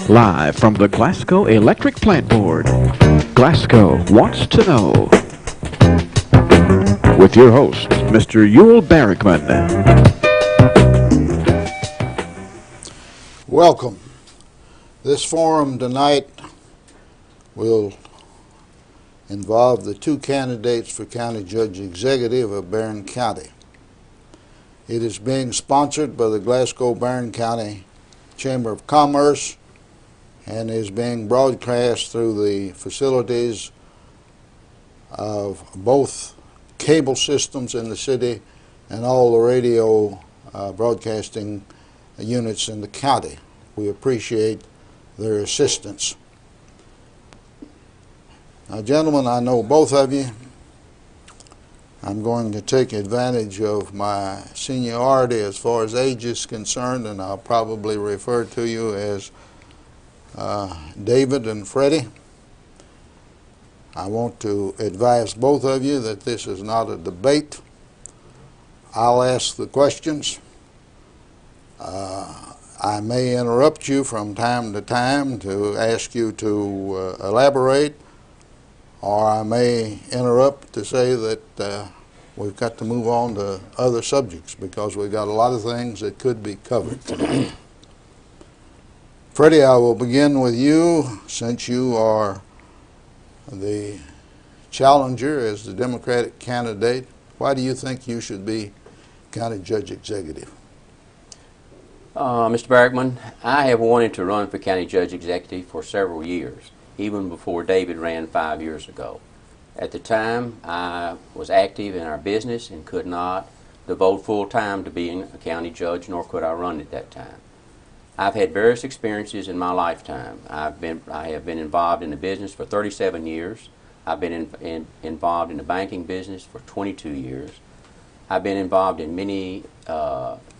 Live from the Glasgow Electric Plant Board, Glasgow Wants to Know. With your host, Mr. Uhel Barrickman. Welcome. This forum tonight will involve the two candidates for County Judge Executive of Barren County. It is being sponsored by the Glasgow Barren County Chamber of Commerce and is being broadcast through the facilities of both cable systems in the city and all the radio broadcasting units in the county. We appreciate their assistance. Now, gentlemen, I know both of you. I'm going to take advantage of my seniority as far as age is concerned, and I'll probably refer to you as David and Freddie. I want to advise both of you that this is not a debate. I'll ask the questions. I may interrupt you from time to time to ask you to elaborate, or I may interrupt to say that we've got to move on to other subjects because we've got a lot of things that could be covered tonight. Freddie, I will begin with you since you are the challenger as the Democratic candidate. Why do you think you should be County Judge Executive? Mr. Barrickman, I have wanted to run for County Judge Executive for several years, even before David ran 5 years ago. At the time, I was active in our business and could not devote full time to being a county judge, nor could I run at that time. I've had various experiences in my lifetime. I have been involved in the business for 37 years. I've been involved in the banking business for 22 years. I've been involved in many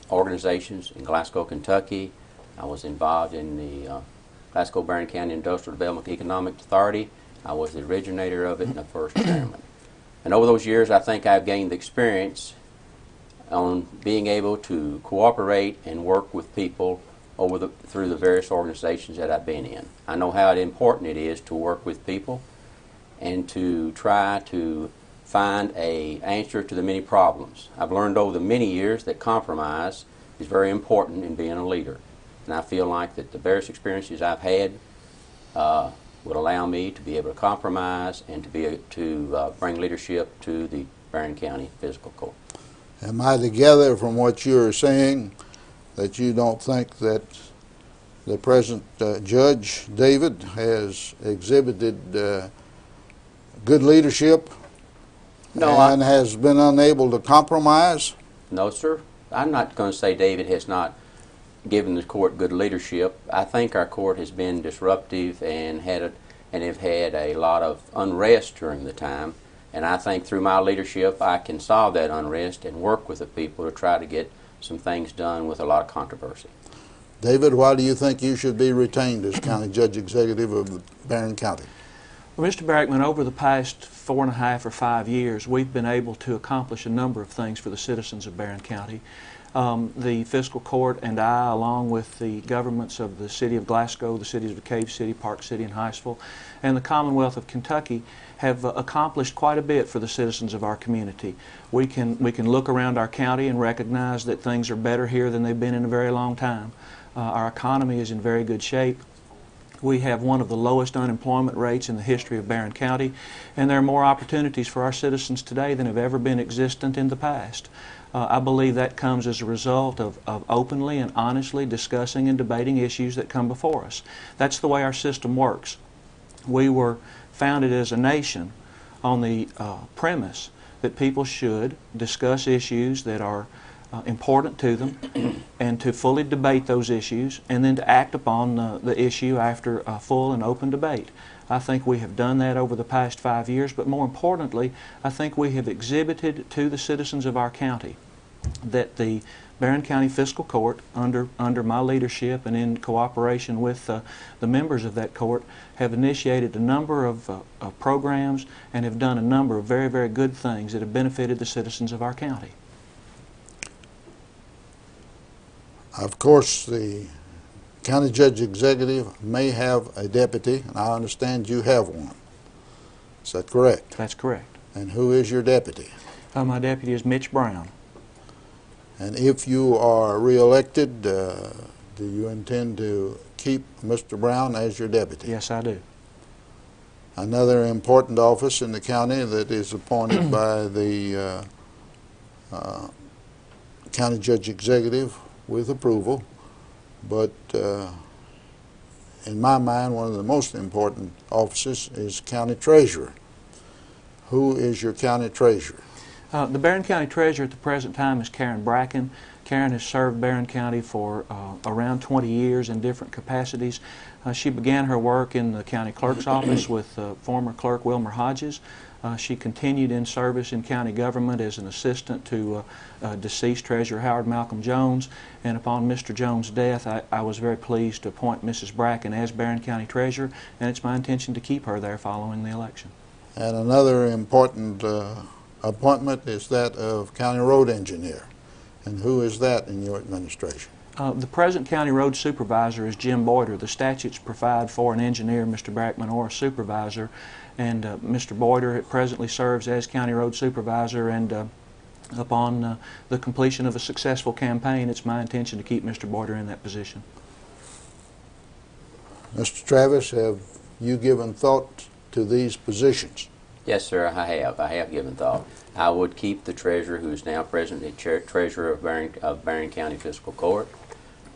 organizations in Glasgow, Kentucky. I was involved in the Glasgow Barren County Industrial Development Economic Authority. I was the originator of it and the first chairman. And over those years, I think I've gained the experience on being able to cooperate and work with people through the various organizations that I've been in. I know how important it is to work with people and to try to find an answer to the many problems. I've learned over the many years that compromise is very important in being a leader. And I feel like that the various experiences I've had would allow me to be able to compromise and to bring leadership to the Barren County Fiscal Court. Am I to gather from what you're saying that you don't think that the present Judge David has exhibited good leadership and has been unable to compromise? No, sir. I'm not going to say David has not given the court good leadership. I think our court has been disruptive and have had a lot of unrest during the time. And I think through my leadership I can solve that unrest and work with the people to try to get some things done with a lot of controversy. David, why do you think you should be retained as County Judge Executive of Barren County? Well, Mr. Barrickman, over the past 4.5 or 5 years, we've been able to accomplish a number of things for the citizens of Barren County. The fiscal court and I, along with the governments of the city of Glasgow, the cities of Cave City, Park City, and Hinesville, and the Commonwealth of Kentucky, have accomplished quite a bit for the citizens of our community. We can look around our county and recognize that things are better here than they've been in a very long time. Our economy is in very good shape. We have one of the lowest unemployment rates in the history of Barren County, and there are more opportunities for our citizens today than have ever been existent in the past. I believe that comes as a result of openly and honestly discussing and debating issues that come before us. That's the way our system works. We were founded as a nation on the premise that people should discuss issues that are important to them and to fully debate those issues and then to act upon the issue after a full and open debate. I think we have done that over the past 5 years, but more importantly, I think we have exhibited to the citizens of our county that the Barren County Fiscal Court, under my leadership and in cooperation with the members of that court, have initiated a number of programs and have done a number of very, very good things that have benefited the citizens of our county. Of course, the county judge executive may have a deputy, and I understand you have one. Is that correct? That's correct. And who is your deputy? My deputy is Mitch Brown. And if you are reelected, do you intend to keep Mr. Brown as your deputy? Yes, I do. Another important office in the county that is appointed by the county judge executive with approval, but in my mind, one of the most important offices is county treasurer. Who is your county treasurer? The Barren County Treasurer at the present time is Karen Bracken. Karen has served Barren County for around 20 years in different capacities. She began her work in the county clerk's office with former clerk Wilmer Hodges. She continued in service in county government as an assistant to deceased Treasurer Howard Malcolm Jones, and upon Mr. Jones' death I was very pleased to appoint Mrs. Bracken as Barren County Treasurer, and it's my intention to keep her there following the election. And another important appointment is that of county road engineer. And who is that in your administration? The present county road supervisor is Jim Boyder. The statutes provide for an engineer, Mr. Barrickman, or a supervisor, and Mr. Boyder presently serves as county road supervisor, and upon the completion of a successful campaign, it's my intention to keep Mr. Boyder in that position. Mr. Travis, have you given thought to these positions? Yes, sir, I have. I have given thought. I would keep the treasurer, who is now presently treasurer of Barren County Fiscal Court,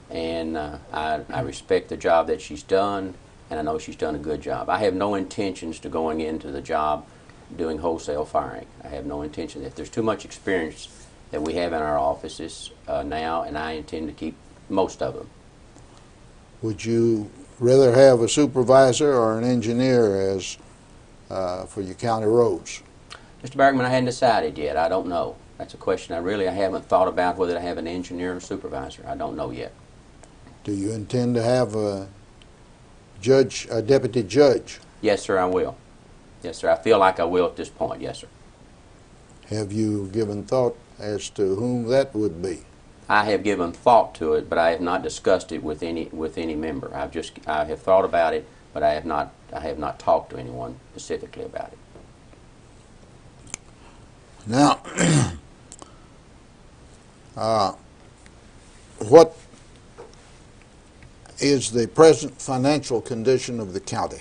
and I respect the job that she's done, and I know she's done a good job. I have no intentions to going into the job doing wholesale firing. I have no intention. If there's too much experience that we have in our offices now, and I intend to keep most of them. Would you rather have a supervisor or an engineer as for your county roads? Mr. Barrickman, I hadn't decided yet. I don't know. That's a question I haven't thought about, whether to have an engineer or supervisor. I don't know yet. Do you intend to have a deputy judge? Yes, sir, I will. Yes, sir. I feel like I will at this point. Yes, sir. Have you given thought as to whom that would be? I have given thought to it, but I have not discussed it with any member. I have thought about it, but I have not talked to anyone specifically about it. Now, what is the present financial condition of the county?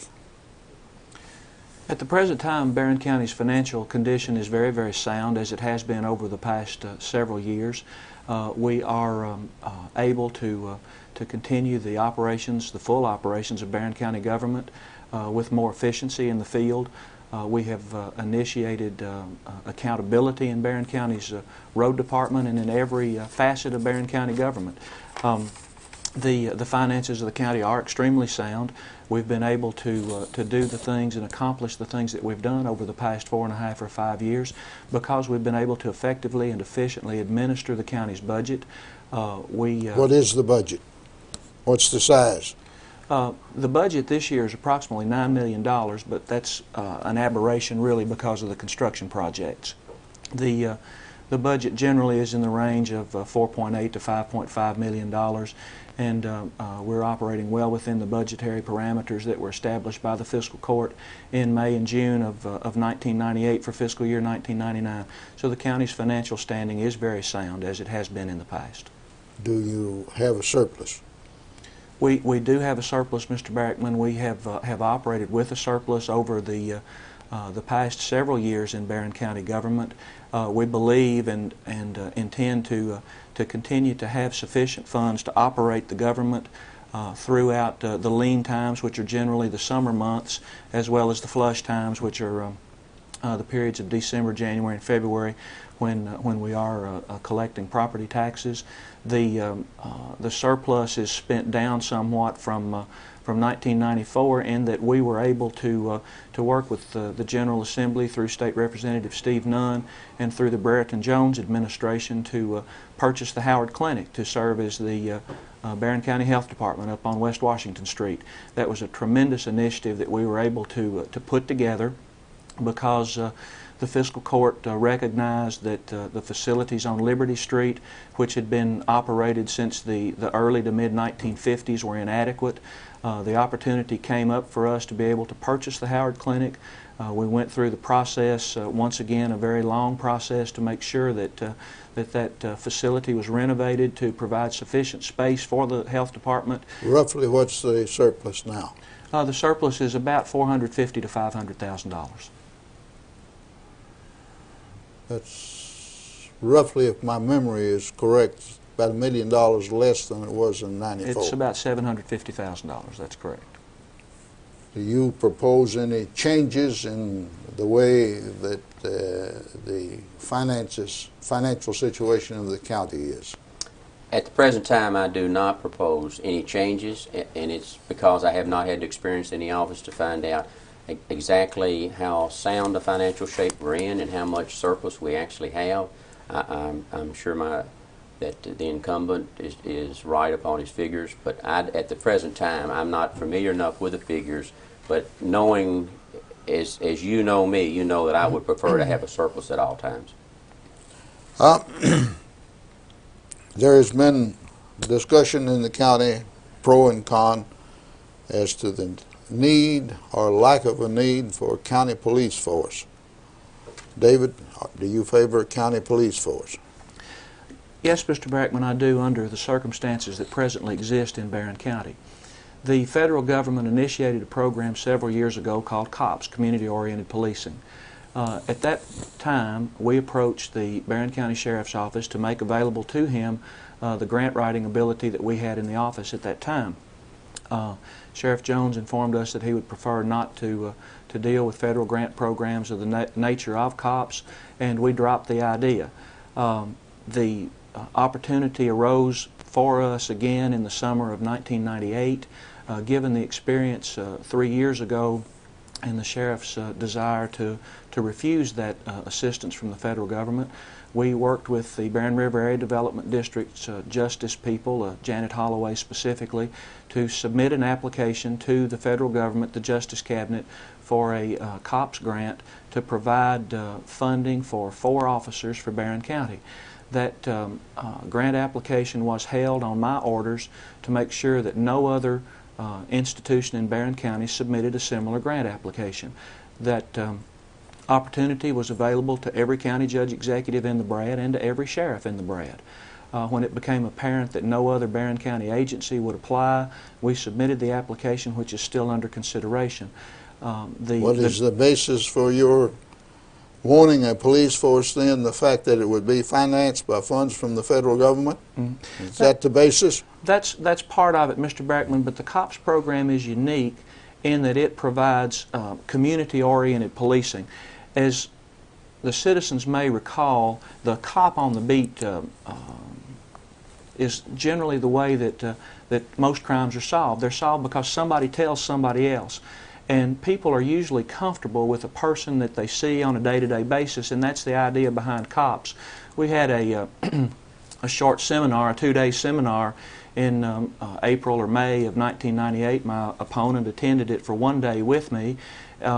At the present time, Barren County's financial condition is very, very sound, as it has been over the past several years. We are able to continue the operations, the full operations of Barren County government with more efficiency in the field. We have initiated accountability in Barren County's road department and in every facet of Barren County government. The finances of the county are extremely sound. We've been able to do the things and accomplish the things that we've done over the past 4.5 or 5 years because we've been able to effectively and efficiently administer the county's budget. What is the budget? What's the size? The budget this year is approximately $9 million, but that's an aberration really because of the construction projects. The budget generally is in the range of $4.8 to $5.5 million, and we're operating well within the budgetary parameters that were established by the fiscal court in May and June of 1998 for fiscal year 1999. So the county's financial standing is very sound, as it has been in the past. Do you have a surplus? We do have a surplus, Mr. Barrickman. We have operated with a surplus over the past several years in Barren County government. We believe and intend to continue to have sufficient funds to operate the government throughout the lean times, which are generally the summer months, as well as the flush times, which are the periods of December, January, and February, when we are collecting property taxes. The surplus is spent down somewhat from 1994, in that we were able to work with the General Assembly through State Representative Steve Nunn and through the Brereton Jones administration to purchase the Howard Clinic to serve as the Barren County Health Department up on West Washington Street. That was a tremendous initiative that we were able to put together because The fiscal court recognized that the facilities on Liberty Street, which had been operated since the early to mid-1950s, were inadequate. The opportunity came up for us to be able to purchase the Howard Clinic. We went through the process, once again a very long process, to make sure that that facility was renovated to provide sufficient space for the health department. Roughly, what's the surplus now? The surplus is about $450,000 to $500,000. That's roughly, if my memory is correct, about $1 million less than it was in '94. It's about $750,000. That's correct. Do you propose any changes in the way that the financial situation of the county is? At the present time, I do not propose any changes, and it's because I have not had to experience in the office to find out exactly how sound the financial shape we're in and how much surplus we actually have. I'm sure that the incumbent is right upon his figures, but at the present time, I'm not familiar enough with the figures, but knowing, as you know me, you know that I would prefer to have a surplus at all times. There has been discussion in the county, pro and con, as to the need or lack of a need for a county police force. David, do you favor a county police force? Yes, Mr. Barrickman, I do, under the circumstances that presently exist in Barren County. The federal government initiated a program several years ago called COPS, Community-Oriented Policing. At that time, we approached the Barren County Sheriff's Office to make available to him the grant writing ability that we had in the office at that time. Sheriff Jones informed us that he would prefer not to deal with federal grant programs of the nature of COPS, and we dropped the idea. The opportunity arose for us again in the summer of 1998. Given the experience 3 years ago and the sheriff's desire to refuse that assistance from the federal government, we worked with the Barren River Area Development District's justice people, Janet Holloway specifically, to submit an application to the federal government, the Justice Cabinet, for a COPS grant to provide funding for 4 officers for Barren County. That grant application was held on my orders to make sure that no other institution in Barren County submitted a similar grant application. That opportunity was available to every county judge executive in the Brad and to every sheriff in the Brad. When it became apparent that no other Barren County agency would apply, we submitted the application, which is still under consideration. What is the basis for your wanting a police force then? The fact that it would be financed by funds from the federal government? Mm-hmm. Is that the basis? That's part of it, Mr. Barrickman, but the COPS program is unique in that it provides community-oriented policing. As the citizens may recall, the cop on the beat is generally the way that most crimes are solved. They're solved because somebody tells somebody else. And people are usually comfortable with a person that they see on a day-to-day basis, and that's the idea behind COPS. We had a short seminar, a 2-day seminar in April or May of 1998. My opponent attended it for 1 day with me,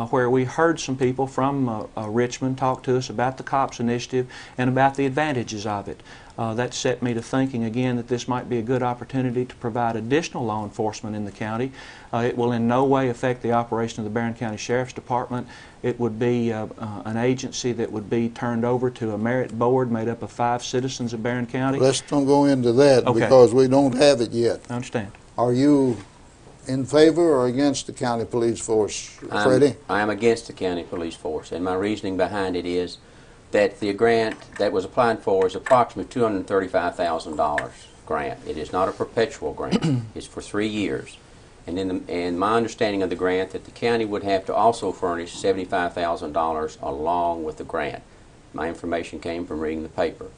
where we heard some people from Richmond talk to us about the COPS initiative and about the advantages of it. That set me to thinking again that this might be a good opportunity to provide additional law enforcement in the county. It will in no way affect the operation of the Barren County Sheriff's Department. It would be an agency that would be turned over to a merit board made up of 5 citizens of Barren County. Let's don't go into that because we don't have it yet. I understand. Are you in favor or against the county police force, Freddie? I am against the county police force, and my reasoning behind it is that the grant that was applied for is approximately $235,000 grant. It is not a perpetual grant. It's for 3 years. And my understanding of the grant that the county would have to also furnish $75,000 along with the grant. My information came from reading the paper.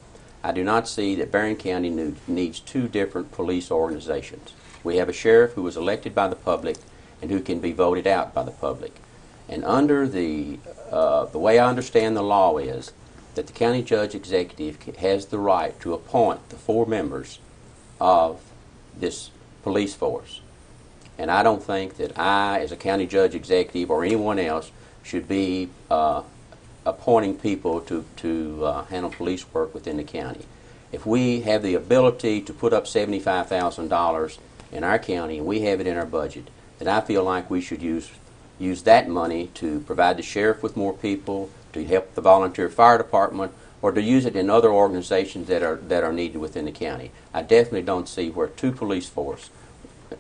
I do not see that Barren County needs 2 different police organizations. We have a sheriff who was elected by the public and who can be voted out by the public. And under the way I understand the law is that the county judge executive has the right to appoint the 4 members of this police force. And I don't think that I, as a county judge executive or anyone else, should be appointing people to handle police work within the county. If we have the ability to put up $75,000 in our county and we have it in our budget, then I feel like we should use that money to provide the sheriff with more people, to help the volunteer fire department, or to use it in other organizations that are needed within the county. I definitely don't see where two police forces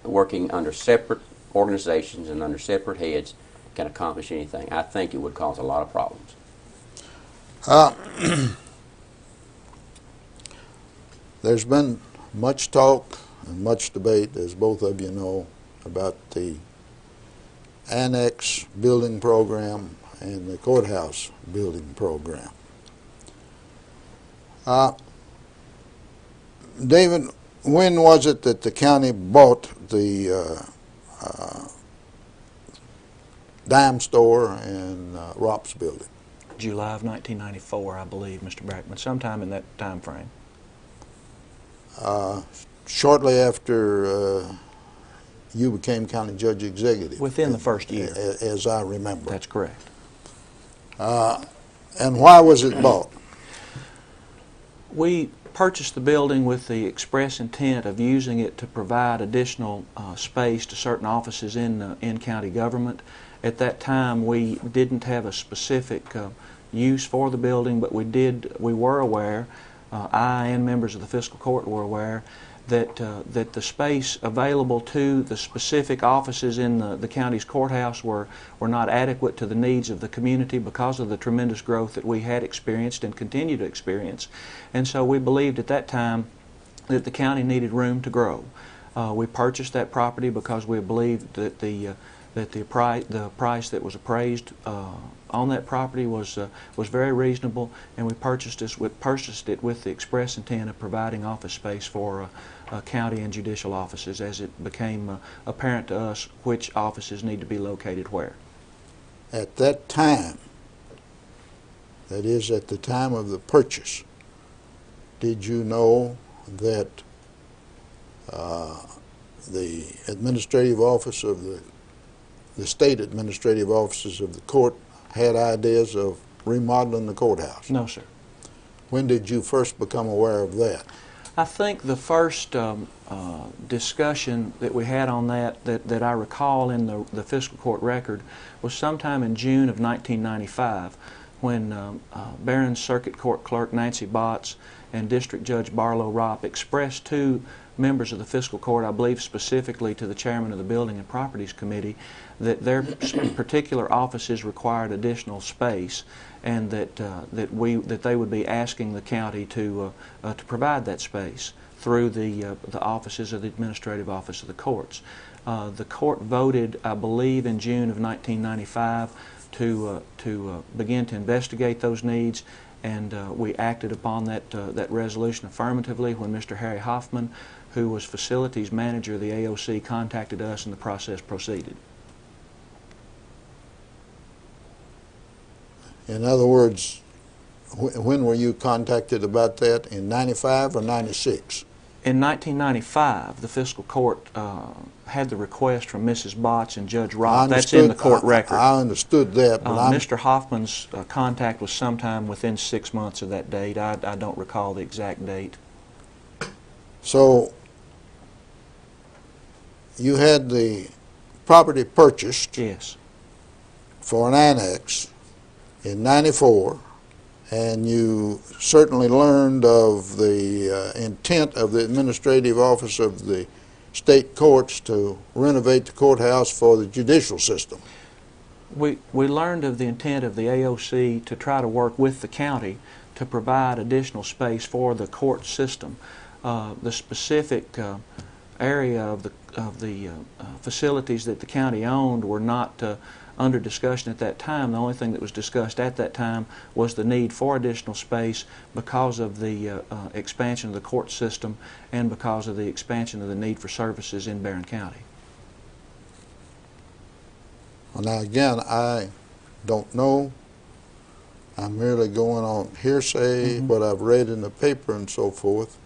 working under separate organizations and under separate heads can accomplish anything. I think it would cause a lot of problems. There's been much talk and much debate, as both of you know, about the annex building program and the courthouse building program. David, when was it that the county bought the dime store and Rops building? July of 1994, I believe, Mr. Barrickman, sometime in that time frame. Shortly after you became county judge executive. Within the first year. As I remember. That's correct. And why was it bought? We purchased the building with the express intent of using it to provide additional space to certain offices in county government. At that time, we didn't have a specific use for the building, but we were aware, I and members of the fiscal court were aware, that the space available to the specific offices in the county's courthouse were not adequate to the needs of the community because of the tremendous growth that we had experienced and continue to experience. And so we believed at that time that the county needed room to grow. We purchased that property because we believed that the price that was appraised on that property was very reasonable, and we purchased it with the express intent of providing office space for county and judicial offices as it became apparent to us which offices need to be located where. At that time, that is at the time of the purchase, did you know that the administrative office of the state administrative offices of the court had ideas of remodeling the courthouse? No, sir. When did you first become aware of that? I think the first discussion that we had on that I recall in the fiscal court record was sometime in June of 1995 when Barren Circuit Court Clerk Nancy Botts and District Judge Barlow Ropp expressed to members of the fiscal court, I believe specifically to the chairman of the Building and Properties Committee, that their particular offices required additional space, and that they would be asking the county to provide that space through the offices of the administrative office of the courts. The court voted, I believe, in June of 1995 to begin to investigate those needs, and we acted upon that resolution affirmatively when Mr. Harry Hoffman, who was facilities manager of the AOC, contacted us and the process proceeded. In other words, when were you contacted about that? In 95 or 96? In 1995, the fiscal court had the request from Mrs. Botts and Judge Ropp. That's in the court record. I understood that, but Mr. Hoffman's contact was sometime within 6 months of that date. I don't recall the exact date. So you had the property purchased, yes, for an annex in 94, and you certainly learned of the intent of the administrative office of the state courts to renovate the courthouse for the judicial system. We learned of the intent of the AOC to try to work with the county to provide additional space for the court system. The specific area of the facilities that the county owned were not under discussion at that time. The only thing that was discussed at that time was the need for additional space because of the expansion of the court system and because of the expansion of the need for services in Barren County. Well, now again, I don't know. I'm merely going on hearsay, what I've read in the paper and so forth.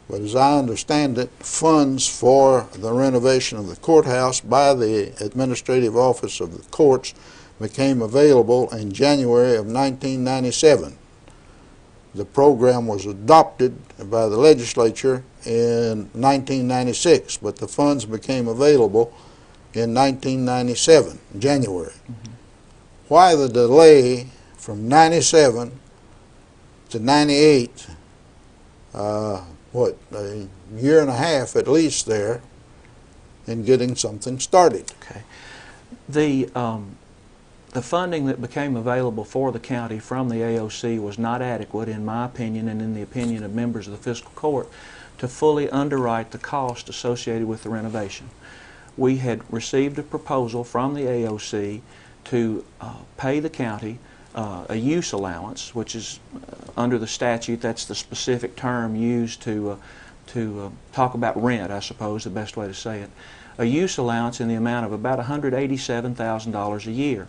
But as I understand it, funds for the renovation of the courthouse by the administrative office of the courts became available in January of 1997. The program was adopted by the legislature in 1996, but the funds became available in 1997, January. Mm-hmm. Why the delay from 97 to 98, a year and a half at least there, in getting something started? Okay. The funding that became available for the county from the AOC was not adequate, in my opinion and in the opinion of members of the fiscal court, to fully underwrite the cost associated with the renovation. We had received a proposal from the AOC to pay the county a use allowance, which is under the statute, that's the specific term used to talk about rent, I suppose, the best way to say it. A use allowance in the amount of about $187,000 a year.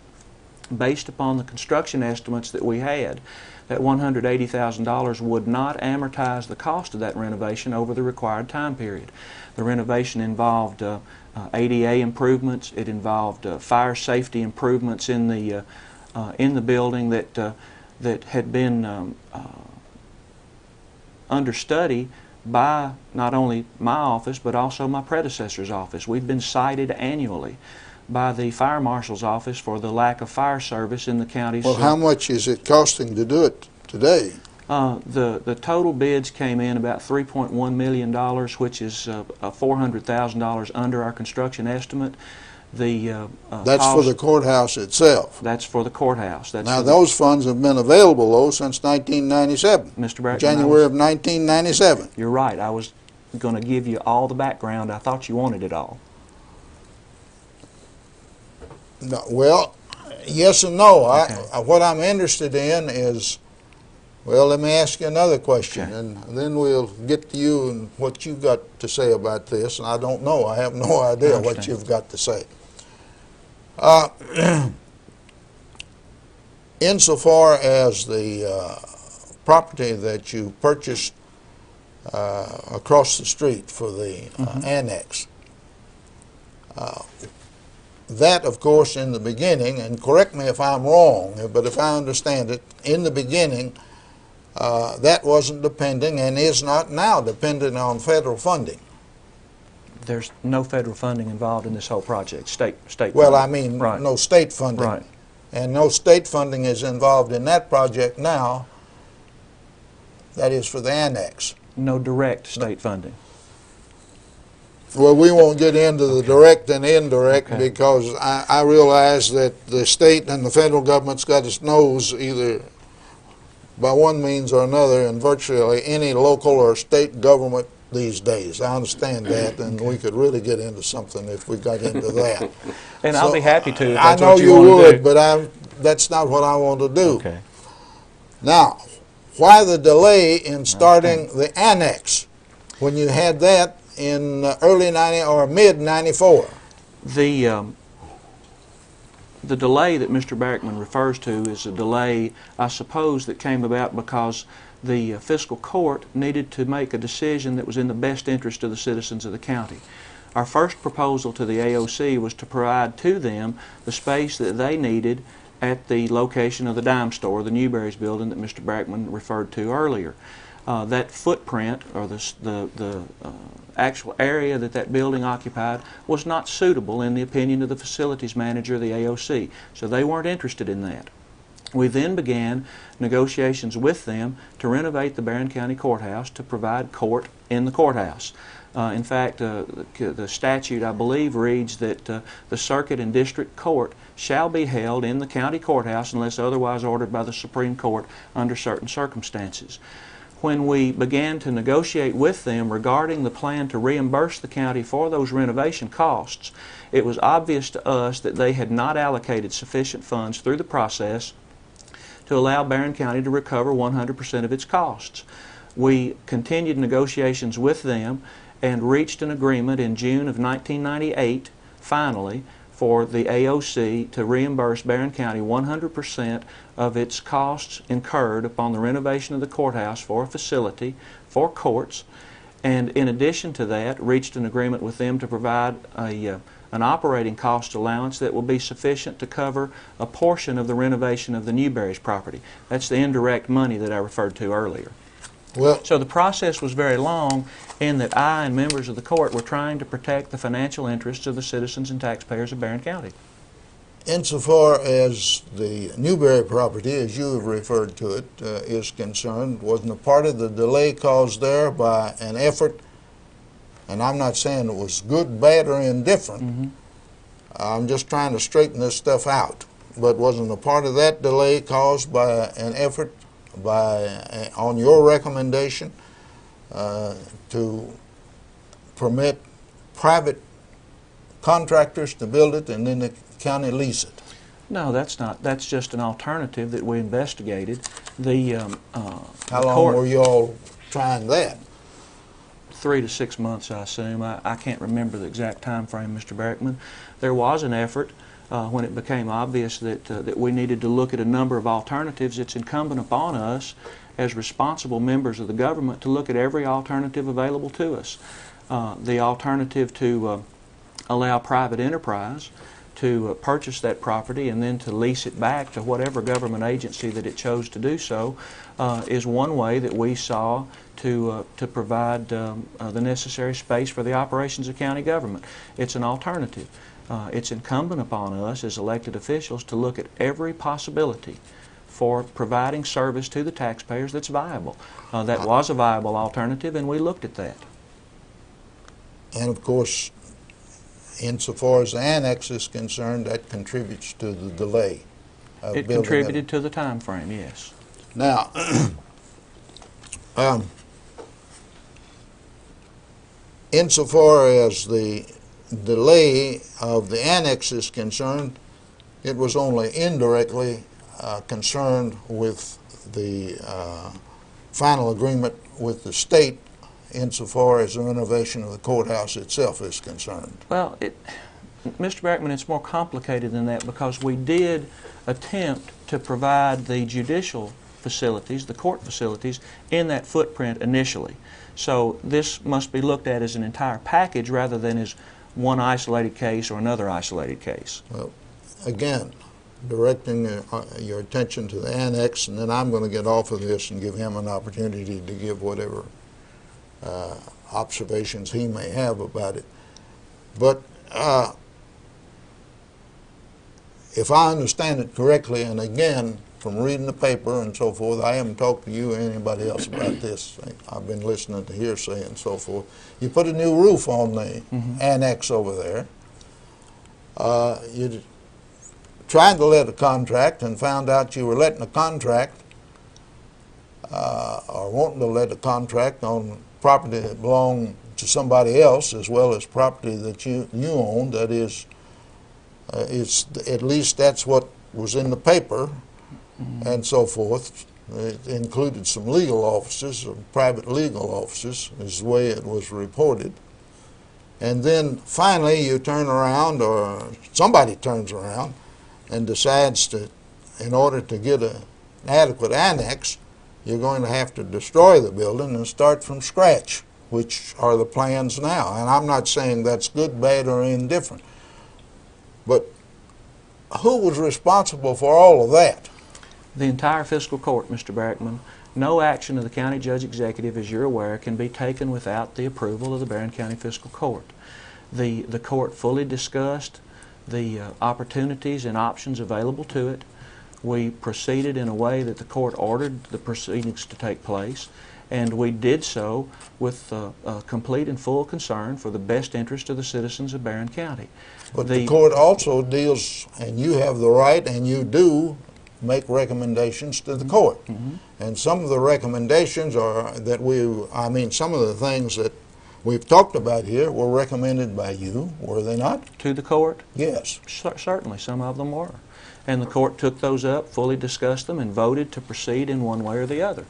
Based upon the construction estimates that we had, that $180,000 would not amortize the cost of that renovation over the required time period. The renovation involved ADA improvements. It involved fire safety improvements in the building that had been under study by not only my office but also my predecessor's office. We've been cited annually by the fire marshal's office for the lack of fire service in the county's. Well, how much is it costing to do it today? The total bids came in about $3.1 million, which is $400,000 under our construction estimate. That's for the courthouse itself. That's for the courthouse. Now, those funds have been available, though, since 1997. Mr. Barrickman, January of 1997. You're right. I was going to give you all the background. I thought you wanted it all. No, well, yes and no. Okay. What I'm interested in is, well, let me ask you another question, okay, and then we'll get to you and what you've got to say about this. And I don't know. I have no idea what you've got to say. Insofar as the property that you purchased across the street for the annex, that, of course, in the beginning, and correct me if I'm wrong, but if I understand it, in the beginning, that wasn't depending and is not now dependent on federal funding. There's no federal funding involved in this whole project. State Well, funding. I mean, Right. no state funding. Right. And no state funding is involved in that project now. That is for the annex. No direct state funding. Well, we won't get into the direct and indirect because I realize that the state and the federal government's got its nose either by one means or another in virtually any local or state government these days. I understand that, and we could really get into something if we got into that. And I'll be happy to if I that's know what you want to would, do. but that's not what I want to do. Okay. Now, why the delay in starting the annex when you had that in early 90 or mid 94? The delay that Mr. Barrickman refers to is a delay, I suppose, that came about because the fiscal court needed to make a decision that was in the best interest of the citizens of the county. Our first proposal to the AOC was to provide to them the space that they needed at the location of the dime store, the Newberry's building that Mr. Barrickman referred to earlier. That footprint, or the actual area that building occupied, was not suitable in the opinion of the facilities manager of the AOC, so they weren't interested in that. We then began negotiations with them to renovate the Barren County Courthouse to provide court in the courthouse. In fact, the statute, I believe, reads that the circuit and district court shall be held in the county courthouse unless otherwise ordered by the Supreme Court under certain circumstances. When we began to negotiate with them regarding the plan to reimburse the county for those renovation costs, it was obvious to us that they had not allocated sufficient funds through the process to allow Barren County to recover 100% of its costs. We continued negotiations with them and reached an agreement in June of 1998, finally, for the AOC to reimburse Barren County 100% of its costs incurred upon the renovation of the courthouse for a facility for courts, and in addition to that reached an agreement with them to provide a an operating cost allowance that will be sufficient to cover a portion of the renovation of the Newberry's property. That's the indirect money that I referred to earlier. Well, So the process was very long in that I and members of the court were trying to protect the financial interests of the citizens and taxpayers of Barren County. insofar as the Newberry property, as you have referred to it, is concerned, wasn't a part of the delay caused there by an effort, and I'm not saying it was good, bad, or indifferent. I'm just trying to straighten this stuff out. But wasn't a part of that delay caused by an effort on your recommendation to permit private contractors to build it and then the county lease it? No, that's not. That's just an alternative that we investigated. How long were you all trying that? 3 to 6 months, I assume. I can't remember the exact time frame, Mr. Barrickman. There was an effort when it became obvious that we needed to look at a number of alternatives. It's incumbent upon us as responsible members of the government to look at every alternative available to us. The alternative to allow private enterprise to purchase that property and then to lease it back to whatever government agency that it chose to do so is one way that we saw to provide the necessary space for the operations of county government. It's an alternative. It's incumbent upon us as elected officials to look at every possibility for providing service to the taxpayers that's viable. That was a viable alternative, and we looked at that. And of course, insofar as the annex is concerned, that contributes to the delay of It building contributed to the time frame, yes. Now, insofar as the delay of the annex is concerned, it was only indirectly concerned with the final agreement with the state insofar as the renovation of the courthouse itself is concerned. Well, Mr. Barrickman, it's more complicated than that because we did attempt to provide the judicial facilities, the court facilities, in that footprint initially. So this must be looked at as an entire package rather than as one isolated case or another isolated case. Well, again, directing your attention to the annex, and then I'm going to get off of this and give him an opportunity to give whatever observations he may have about it. But if I understand it correctly, and again, from reading the paper and so forth, I haven't talked to you or anybody else about this. I've been listening to hearsay and so forth. You put a new roof on the annex over there. You tried to let a contract and found out you were letting a contract or wanting to let a contract on property that belonged to somebody else as well as property that you own. That is, at least that's what was in the paper and so forth. It included some legal offices, some private legal offices, is the way it was reported. And then finally you turn around, or somebody turns around and decides to, in order to get an adequate annex, you're going to have to destroy the building and start from scratch, which are the plans now. And I'm not saying that's good, bad, or indifferent. But who was responsible for all of that? The entire fiscal court, Mr. Barrickman. No action of the county judge executive, as you're aware, can be taken without the approval of the Barren County Fiscal Court. The court fully discussed the opportunities and options available to it. We proceeded in a way that the court ordered the proceedings to take place, and we did so with complete and full concern for the best interest of the citizens of Barren County. But the court also deals, and you have the right, and you do make recommendations to the court. And some of the recommendations are that some of the things that we've talked about here were recommended by you, were they not? To the court? Yes. Certainly, some of them were. And the court took those up, fully discussed them, and voted to proceed in one way or the other.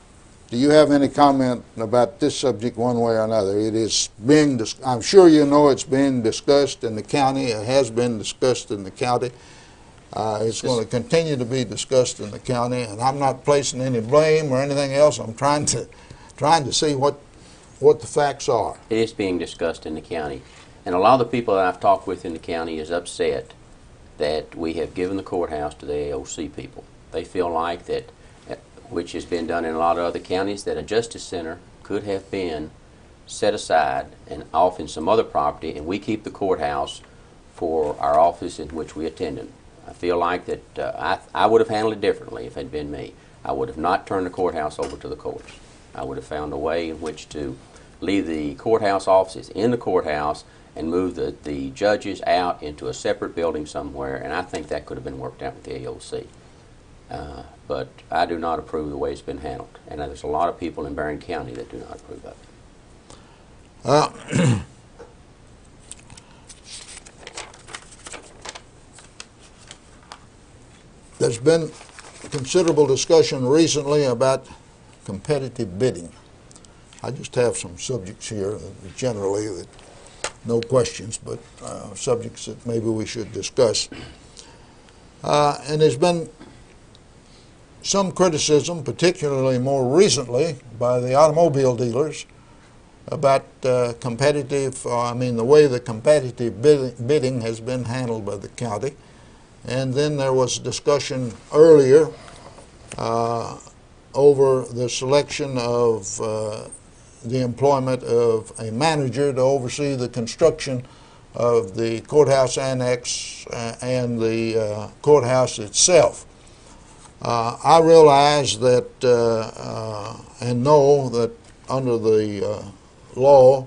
Do you have any comment about this subject one way or another? It is being, I'm sure you know it's being discussed in the county. It has been discussed in the county. It's going to continue to be discussed in the county, and I'm not placing any blame or anything else. I'm trying to see what the facts are. It is being discussed in the county. And a lot of the people that I've talked with in the county is upset that we have given the courthouse to the AOC people. They feel like that, which has been done in a lot of other counties, that a justice center could have been set aside and off in some other property, and we keep the courthouse for our office in which we attend them. I feel like that I would have handled it differently if it had been me. I would have not turned the courthouse over to the courts. I would have found a way in which to leave the courthouse offices in the courthouse and move the judges out into a separate building somewhere, and I think that could have been worked out with the AOC. But I do not approve the way it's been handled, and there's a lot of people in Barren County that do not approve of it. There's been considerable discussion recently about competitive bidding. I just have some subjects here, generally, that no questions, but subjects that maybe we should discuss. And there's been some criticism, particularly more recently, by the automobile dealers about the way the competitive bidding has been handled by the county. And then there was discussion earlier over the selection of the employment of a manager to oversee the construction of the courthouse annex and the courthouse itself. I realize that and know that under the law,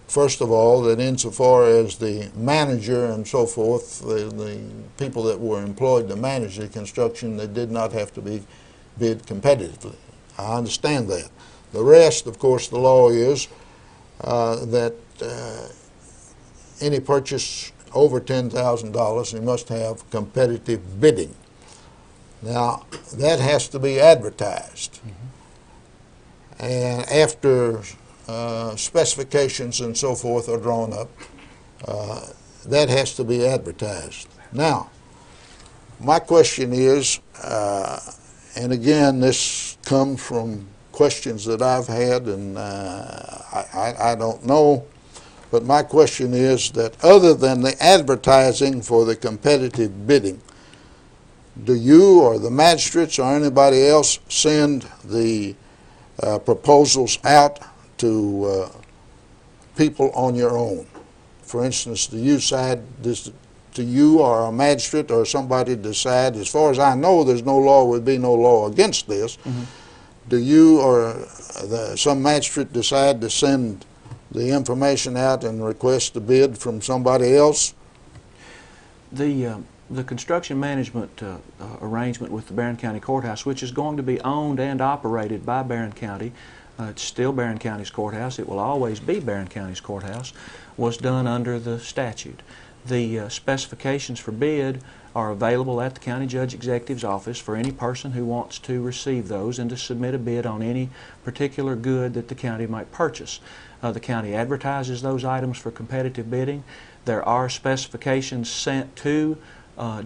first of all, that insofar as the manager and so forth, the people that were employed to manage the construction, they did not have to be bid competitively. I understand that. The rest, of course, the law is that any purchase over $10,000, they must have competitive bidding. Now, that has to be advertised. Mm-hmm. And after specifications and so forth are drawn up, that has to be advertised. Now, my question is, and again, this comes from questions that I've had, and I don't know, but my question is that other than the advertising for the competitive bidding, do you or the magistrates or anybody else send the proposals out to people on your own? For instance, do you or a magistrate or somebody decide, as far as I know, there's no law, would be no law against this. Mm-hmm. Do you or some magistrate decide to send the information out and request a bid from somebody else? The construction management arrangement with the Barren County Courthouse, which is going to be owned and operated by Barren County, it's still Barren County's courthouse, it will always be Barren County's courthouse, was done under the statute. The specifications for bid are available at the County Judge Executive's office for any person who wants to receive those and to submit a bid on any particular good that the county might purchase. The county advertises those items for competitive bidding. There are specifications sent to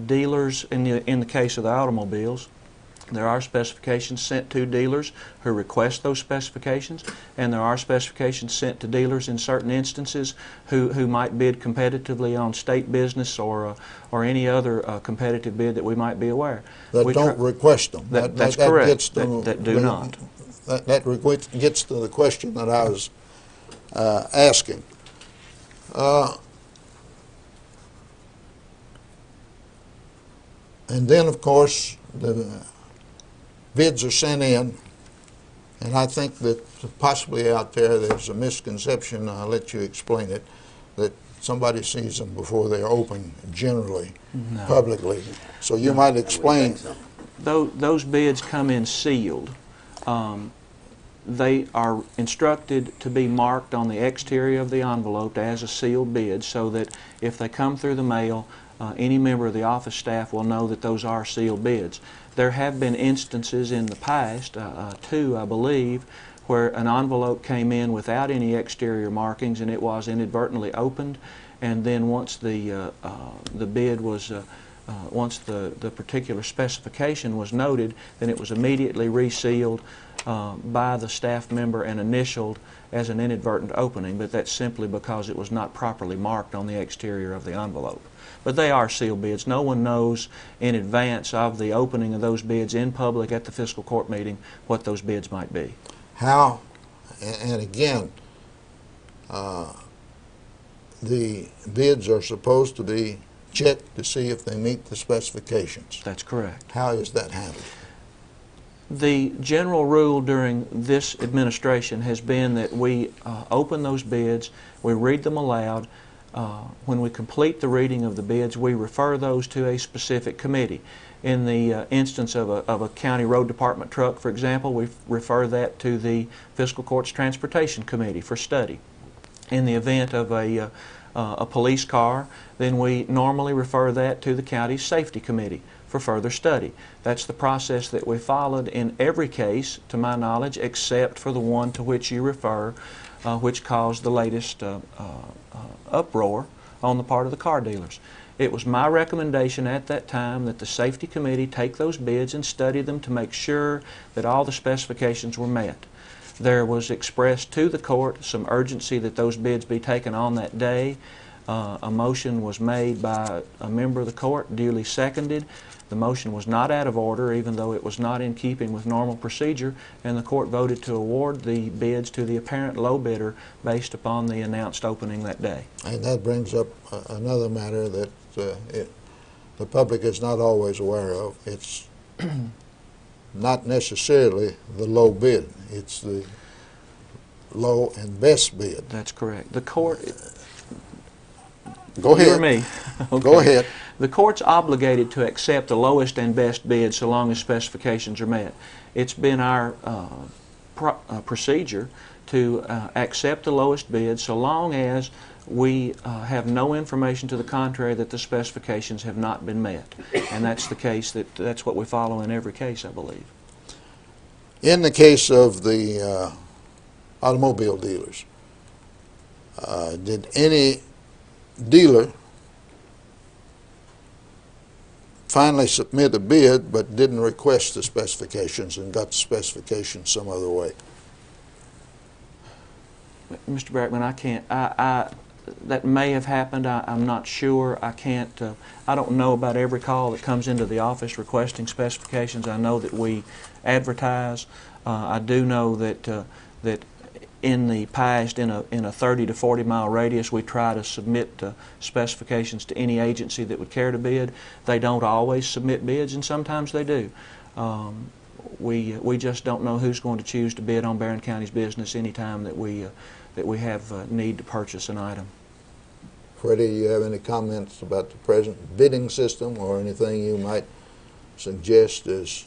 dealers in the case of the automobiles. There are specifications sent to dealers who request those specifications, and there are specifications sent to dealers in certain instances who might bid competitively on state business or any other competitive bid that we might be aware. That don't request them. That's correct. That do not. That gets to the question that I was asking. And then, of course, the bids are sent in, and I think that possibly out there's a misconception, I'll let you explain it, that somebody sees them before they're open generally, publicly. So you might explain. Those bids come in sealed. They are instructed to be marked on the exterior of the envelope as a sealed bid, so that if they come through the mail, any member of the office staff will know that those are sealed bids. There have been instances in the past, two I believe, where an envelope came in without any exterior markings and it was inadvertently opened, and then once the bid was once the particular specification was noted, then it was immediately resealed by the staff member and initialed as an inadvertent opening, but that's simply because it was not properly marked on the exterior of the envelope. But they are sealed bids. No one knows in advance of the opening of those bids in public at the fiscal court meeting what those bids might be. How, and again, the bids are supposed to be checked to see if they meet the specifications. That's correct. How is that handled? The general rule during this administration has been that we open those bids, we read them aloud. When we complete the reading of the bids, we refer those to a specific committee. In the instance of a county road department truck, for example, we refer that to the Fiscal Court's Transportation Committee for study. In the event of a police car, then we normally refer that to the county's Safety Committee for further study. That's the process that we followed in every case, to my knowledge, except for the one to which you refer, which caused the latest uproar on the part of the car dealers. It was my recommendation at that time that the Safety Committee take those bids and study them to make sure that all the specifications were met. There was expressed to the court some urgency that those bids be taken on that day. A motion was made by a member of the court, duly seconded. The motion was not out of order, even though it was not in keeping with normal procedure, and the court voted to award the bids to the apparent low bidder based upon the announced opening that day. And that brings up another matter that the public is not always aware of. It's not necessarily the low bid. It's the low and best bid. That's correct. The court... Go ahead. You or me? Okay. Go ahead. The court's obligated to accept the lowest and best bid so long as specifications are met. It's been our procedure to accept the lowest bid so long as we have no information to the contrary that the specifications have not been met. And that's the case, that's what we follow in every case, I believe. In the case of the automobile dealers, did any dealer finally submit a bid but didn't request the specifications and got the specifications some other way? Mr. Barrickman, I can't, that may have happened. I'm not sure. I can't, I don't know about every call that comes into the office requesting specifications. I know that we advertise. I do know that in the past, in a 30 to 40 mile radius, we try to submit specifications to any agency that would care to bid. They don't always submit bids, and sometimes they do. We just don't know who's going to choose to bid on Barren County's business any time that we have need to purchase an item. Freddie, you have any comments about the present bidding system or anything you might suggest as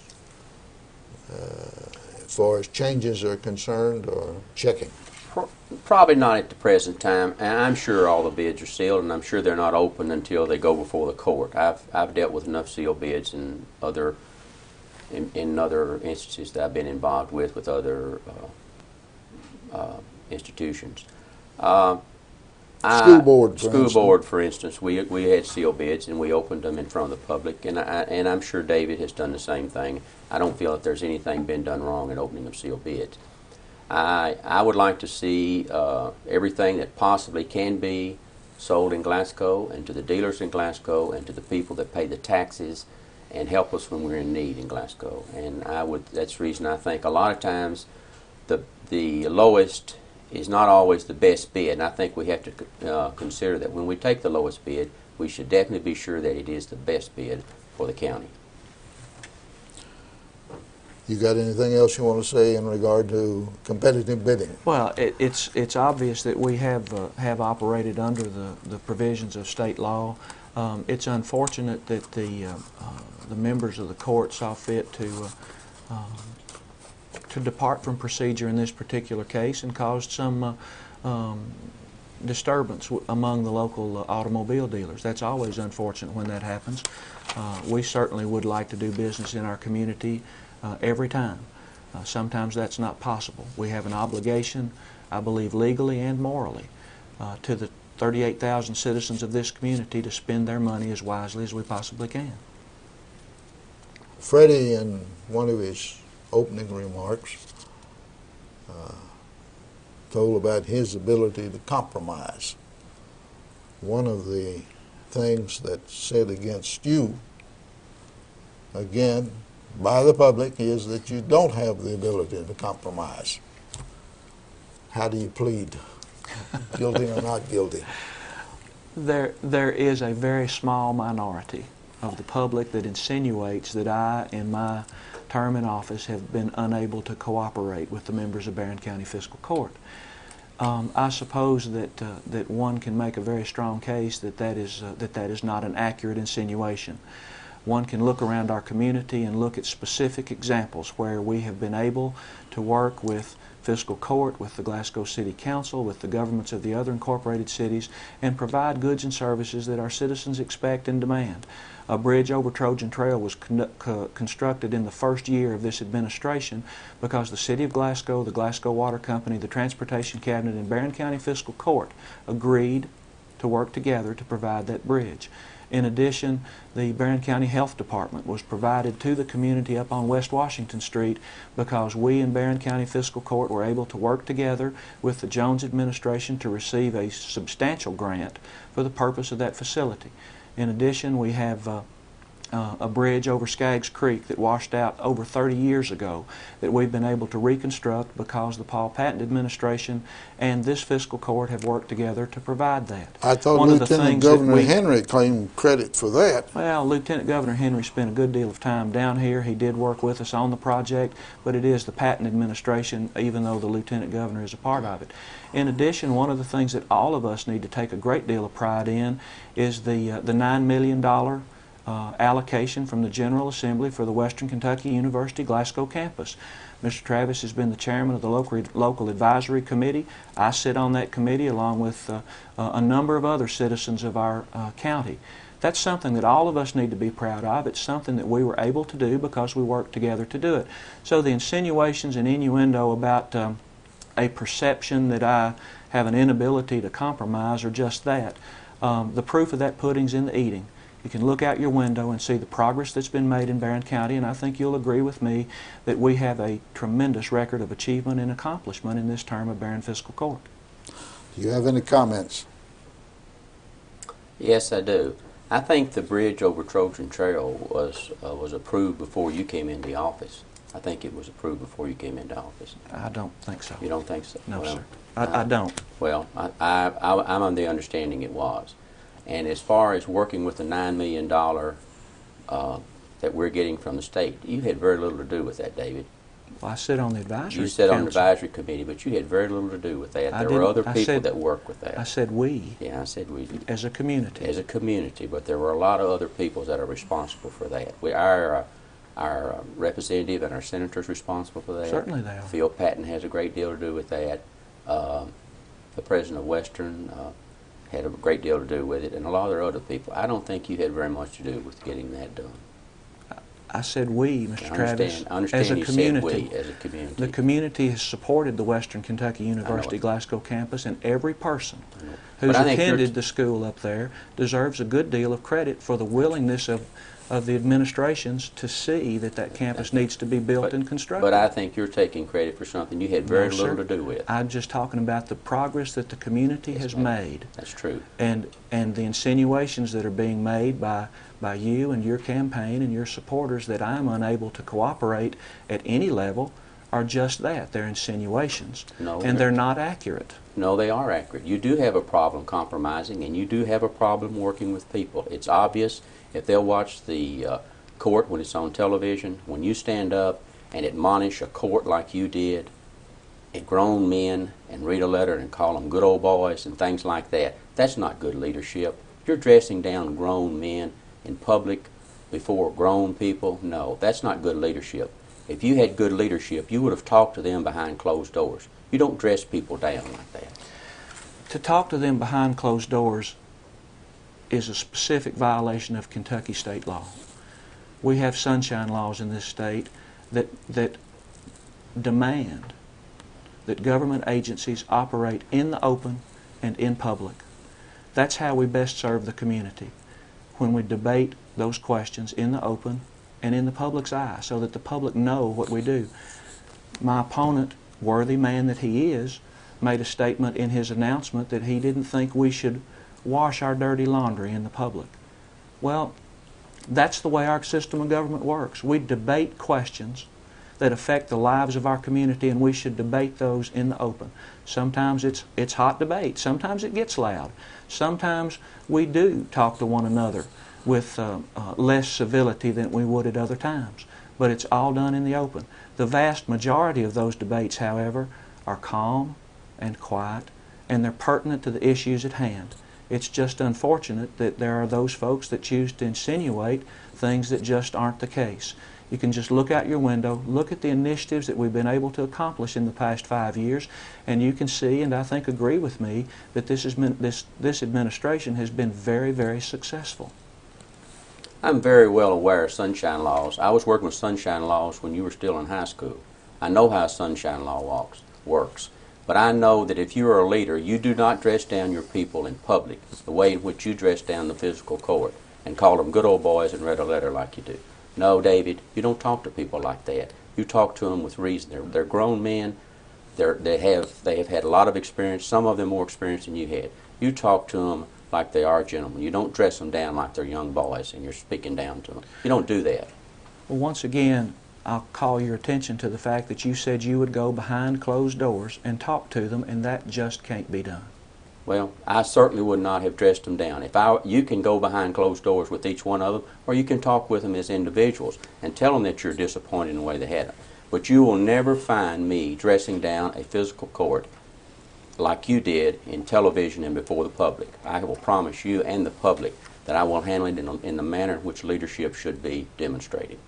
far as changes are concerned or checking? Probably not at the present time. And I'm sure all the bids are sealed, and I'm sure they're not open until they go before the court. I've dealt with enough sealed bids in other instances that I've been involved with other institutions. School board, for instance, we had sealed bids and we opened them in front of the public, and I'm sure David has done the same thing. I don't feel that there's anything been done wrong in opening of sealed bids. I would like to see everything that possibly can be sold in Glasgow, and to the dealers in Glasgow, and to the people that pay the taxes and help us when we're in need in Glasgow. And that's the reason I think a lot of times the lowest is not always the best bid, and I think we have to consider that when we take the lowest bid, we should definitely be sure that it is the best bid for the county. You got anything else you want to say in regard to competitive bidding? Well, it's obvious that we have operated under the provisions of state law. It's unfortunate that the members of the court saw fit to depart from procedure in this particular case and caused some disturbance among the local automobile dealers. That's always unfortunate when that happens. We certainly would like to do business in our community every time. Sometimes that's not possible. We have an obligation, I believe legally and morally, to 38,000 citizens of this community to spend their money as wisely as we possibly can. Freddie, in one of his opening remarks, told about his ability to compromise. One of the things that's said against you, again, by the public, is that you don't have the ability to compromise. How do you plead? Guilty or not guilty? There is a very small minority of the public that insinuates that I, in my term in office, have been unable to cooperate with the members of Barren County Fiscal Court. I suppose that one can make a very strong case that that is not an accurate insinuation. One can look around our community and look at specific examples where we have been able to work with fiscal court, with the Glasgow City Council, with the governments of the other incorporated cities, and provide goods and services that our citizens expect and demand. A bridge over Trojan Trail was constructed in the first year of this administration because the City of Glasgow, the Glasgow Water Company, the Transportation Cabinet, and Barren County Fiscal Court agreed to work together to provide that bridge. In addition, the Barren County Health Department was provided to the community up on West Washington Street because we in Barren County Fiscal Court were able to work together with the Jones administration to receive a substantial grant for the purpose of that facility. In addition, we have a bridge over Skaggs Creek that washed out over 30 years ago that we've been able to reconstruct because the Paul Patton administration and this fiscal court have worked together to provide that. I thought Lieutenant Governor Henry claimed credit for that. Well, Lieutenant Governor Henry spent a good deal of time down here. He did work with us on the project, but it is the Patton administration, even though the Lieutenant Governor is a part of it. In addition, one of the things that all of us need to take a great deal of pride in is the $9 million allocation from the General Assembly for the Western Kentucky University Glasgow campus. Mr. Travis has been the chairman of the local advisory committee. I sit on that committee along with a number of other citizens of our county. That's something that all of us need to be proud of. It's something that we were able to do because we worked together to do it. So the insinuations and innuendo about a perception that I have an inability to compromise are just that. The proof of that pudding's in the eating. You can look out your window and see the progress that's been made in Barren County, and I think you'll agree with me that we have a tremendous record of achievement and accomplishment in this term of Barren Fiscal Court. Do you have any comments? Yes, I do. I think the bridge over Trojan Trail was approved before you came into the office. I think it was approved before you came into office. I don't think so. You don't think so? No, well, sir. I don't. Well, I'm on the understanding it was. And as far as working with the $9 million that we're getting from the state, you had very little to do with that, David. Well, I sit on the advisory You sat council. on the advisory committee, but you had very little to do with that. There were other people that worked with that. I said we. Yeah, I said we. As a community. As a community, but there were a lot of other people that are responsible for that. Our representative and our senator's responsible for that. Certainly they are. Phil Patton has a great deal to do with that. The president of Western had a great deal to do with it, and a lot of other people. I don't think you had very much to do with getting that done. I said we, Mr. Travis, I understand as a you community. said we, as a community. The community has supported the Western Kentucky University Glasgow campus, and every person who's attended the school up there deserves a good deal of credit for the willingness of the administrations to see that campus needs to be built and constructed. But I think you're taking credit for something you had very little to do with. I'm just talking about the progress that the community has made. That's true. And the insinuations that are being made by you and your campaign and your supporters that I'm unable to cooperate at any level are just that. They're insinuations. No, and they're not accurate. No, they are accurate. You do have a problem compromising, and you do have a problem working with people. It's obvious. If they'll watch the court when it's on television, when you stand up and admonish a court like you did, and grown men, and read a letter and call them good old boys and things like that, that's not good leadership. You're dressing down grown men in public before grown people. No, that's not good leadership. If you had good leadership, you would have talked to them behind closed doors. You don't dress people down like that. To talk to them behind closed doors is a specific violation of Kentucky state law. We have sunshine laws in this state that demand that government agencies operate in the open and in public. That's how we best serve the community, when we debate those questions in the open and in the public's eye, so that the public know what we do. My opponent, worthy man that he is, made a statement in his announcement that he didn't think we should wash our dirty laundry in the public. Well, that's the way our system of government works. We debate questions that affect the lives of our community, and we should debate those in the open. Sometimes it's hot debate. Sometimes it gets loud. Sometimes we do talk to one another with less civility than we would at other times. But it's all done in the open. The vast majority of those debates, however, are calm and quiet, and they're pertinent to the issues at hand. It's just unfortunate that there are those folks that choose to insinuate things that just aren't the case. You can just look out your window, look at the initiatives that we've been able to accomplish in the past 5 years, and you can see, and I think agree with me, that this administration has been very, very successful. I'm very well aware of sunshine laws. I was working with sunshine laws when you were still in high school. I know how sunshine law works. But I know that if you are a leader, you do not dress down your people in public the way in which you dress down the fiscal court and call them good old boys and read a letter like you do. No, David, you don't talk to people like that. You talk to them with reason. They're grown men. They have had a lot of experience, some of them more experience than you had. You talk to them like they are gentlemen. You don't dress them down like they're young boys and you're speaking down to them. You don't do that. Well, once again, I'll call your attention to the fact that you said you would go behind closed doors and talk to them, and that just can't be done. Well, I certainly would not have dressed them down. You can go behind closed doors with each one of them, or you can talk with them as individuals and tell them that you're disappointed in the way they had it. But you will never find me dressing down a fiscal court like you did in television and before the public. I will promise you and the public that I will handle it in the manner in which leadership should be demonstrated.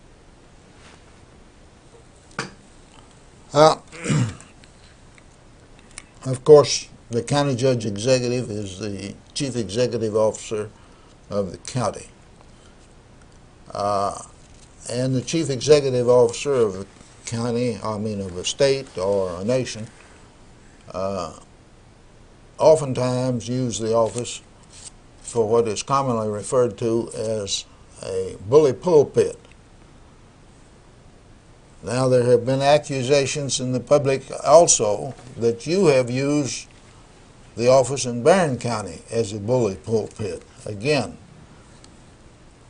Of course, the county judge executive is the chief executive officer of the county. And the chief executive officer of the county, of a state or a nation, oftentimes use the office for what is commonly referred to as a bully pulpit. Now, there have been accusations in the public also that you have used the office in Barren County as a bully pulpit. Again,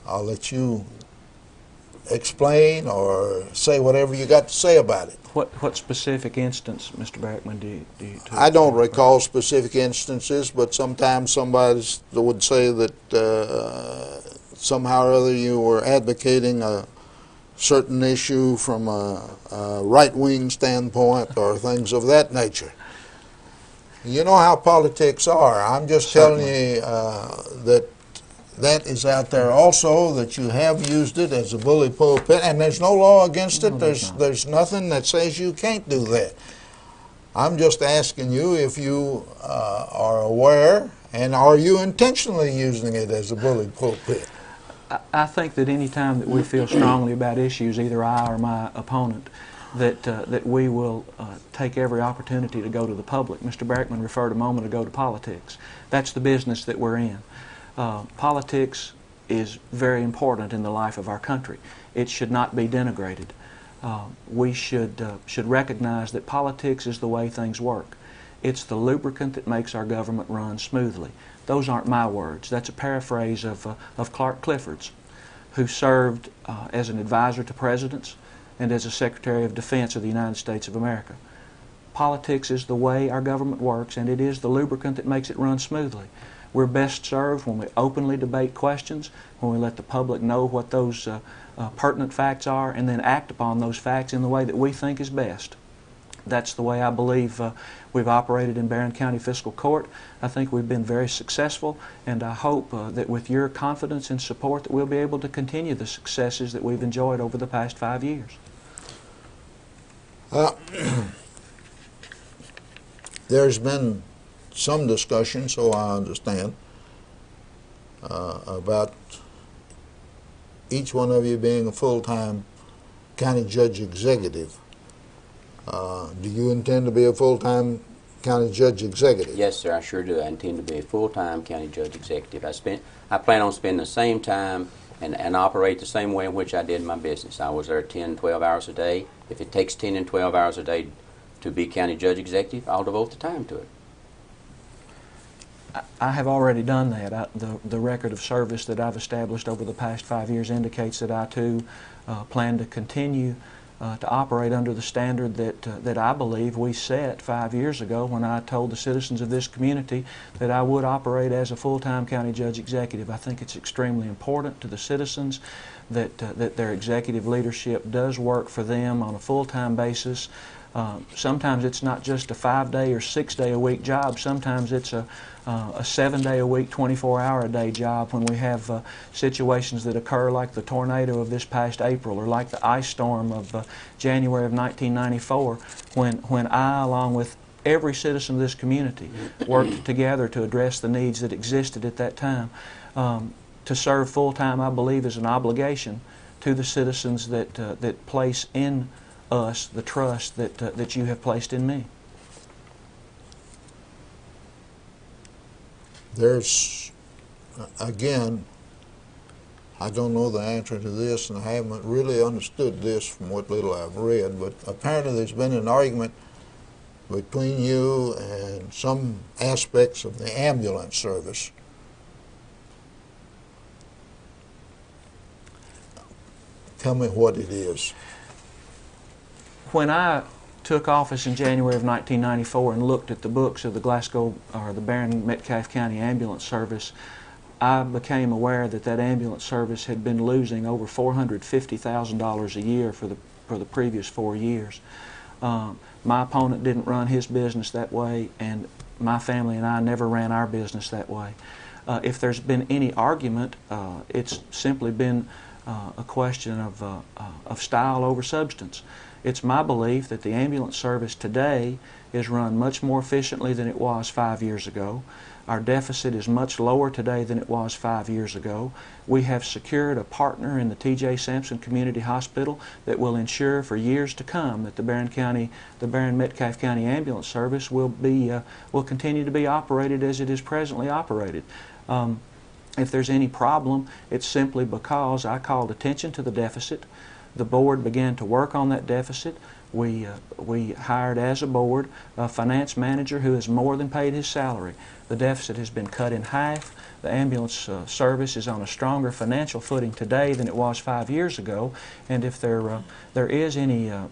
I'll let you explain or say whatever you got to say about it. What specific instance, Mr. Barrickman, do you I don't recall specific instances, but sometimes somebody would say that somehow or other you were advocating a certain issue from a right-wing standpoint or things of that nature. You know how politics are. I'm just telling you that is out there also, that you have used it as a bully pulpit, and there's no law against it. There's nothing that says you can't do that. I'm just asking you if you are aware, and are you intentionally using it as a bully pulpit? I think that any time that we feel strongly about issues, either I or my opponent, that we will take every opportunity to go to the public. Mr. Barrickman referred a moment ago to politics. That's the business that we're in. Politics is very important in the life of our country. It should not be denigrated. We should recognize that politics is the way things work. It's the lubricant that makes our government run smoothly. Those aren't my words. That's a paraphrase of Clark Clifford's, who served as an advisor to presidents and as a Secretary of Defense of the United States of America. Politics is the way our government works, and it is the lubricant that makes it run smoothly. We're best served when we openly debate questions, when we let the public know what those pertinent facts are, and then act upon those facts in the way that we think is best. That's the way I believe we've operated in Barren County Fiscal Court. I think we've been very successful, and I hope that with your confidence and support that we'll be able to continue the successes that we've enjoyed over the past 5 years. There's been some discussion, so I understand, about each one of you being a full-time county judge executive. Do you intend to be a full-time county judge executive? Yes, sir, I sure do. I intend to be a full-time county judge executive. I plan on spending the same time and operate the same way in which I did my business. I was there 10, 12 hours a day. If it takes 10 and 12 hours a day to be county judge executive, I'll devote the time to it. I have already done that. The record of service that I've established over the past 5 years indicates that I too plan to continue to operate under the standard that I believe we set 5 years ago when I told the citizens of this community that I would operate as a full-time county judge executive. I think it's extremely important to the citizens that their executive leadership does work for them on a full-time basis. Sometimes it's not just a 5-day or 6-day-a-week job. Sometimes it's a 7-day-a-week, 24-hour-a-day job when we have situations that occur like the tornado of this past April or like the ice storm of January of 1994 when I, along with every citizen of this community, worked together to address the needs that existed at that time. To serve full-time, I believe, is an obligation to the citizens that place in us the trust that you have placed in me. There's, again, I don't know the answer to this, and I haven't really understood this from what little I've read, but apparently there's been an argument between you and some aspects of the ambulance service. Tell me what it is. When I took office in January of 1994 and looked at the books of the Glasgow or the Barren Metcalfe County Ambulance Service, I became aware that that ambulance service had been losing over $450,000 a year for the previous 4 years. My opponent didn't run his business that way, and my family and I never ran our business that way. If there's been any argument, it's simply been a question of style over substance. It's my belief that the ambulance service today is run much more efficiently than it was 5 years ago. Our deficit is much lower today than it was 5 years ago. We have secured a partner in the T.J. Sampson Community Hospital that will ensure for years to come that the Barren Metcalfe County Ambulance Service will continue to be operated as it is presently operated. If there's any problem, it's simply because I called attention to the deficit. The board began to work on that deficit. We hired as a board a finance manager who has more than paid his salary. The deficit has been cut in half. The ambulance service is on a stronger financial footing today than it was 5 years ago. And if there is any a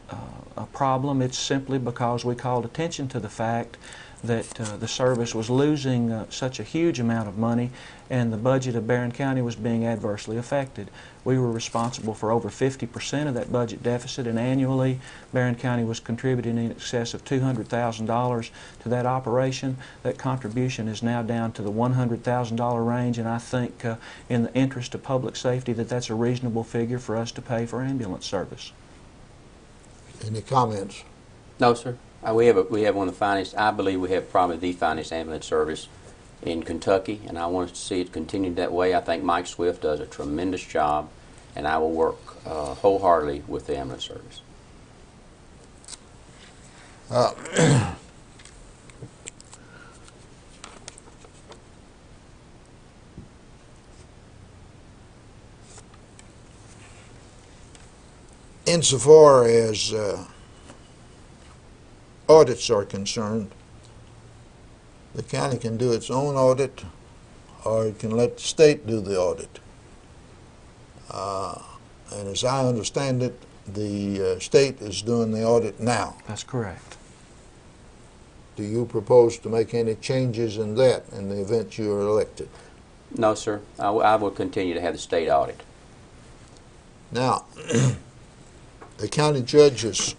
problem, it's simply because we called attention to the fact that the service was losing such a huge amount of money and the budget of Barren County was being adversely affected. We were responsible for over 50% of that budget deficit, and annually Barren County was contributing in excess of $200,000 to that operation. That contribution is now down to the $100,000 range, and I think in the interest of public safety that's a reasonable figure for us to pay for ambulance service. Any comments? No, sir. We have one of the finest, I believe we have probably the finest ambulance service in Kentucky, and I want to see it continue that way. I think Mike Swift does a tremendous job, and I will work wholeheartedly with the ambulance service. Insofar as audits are concerned, the county can do its own audit, or it can let the state do the audit. And as I understand it, the state is doing the audit now. That's correct. Do you propose to make any changes in that in the event you are elected? No, sir. I will continue to have the state audit. Now, the county judge is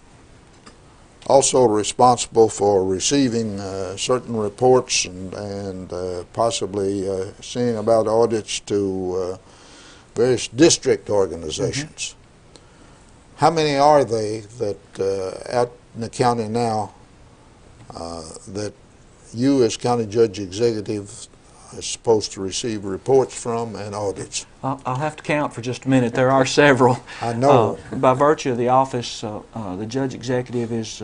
also responsible for receiving certain reports and possibly seeing about audits to various district organizations. How many are they that out in the county now that you as county judge executive are supposed to receive reports from and audits? I'll have to count for just a minute. There are several. I know. By virtue of the office, the judge executive is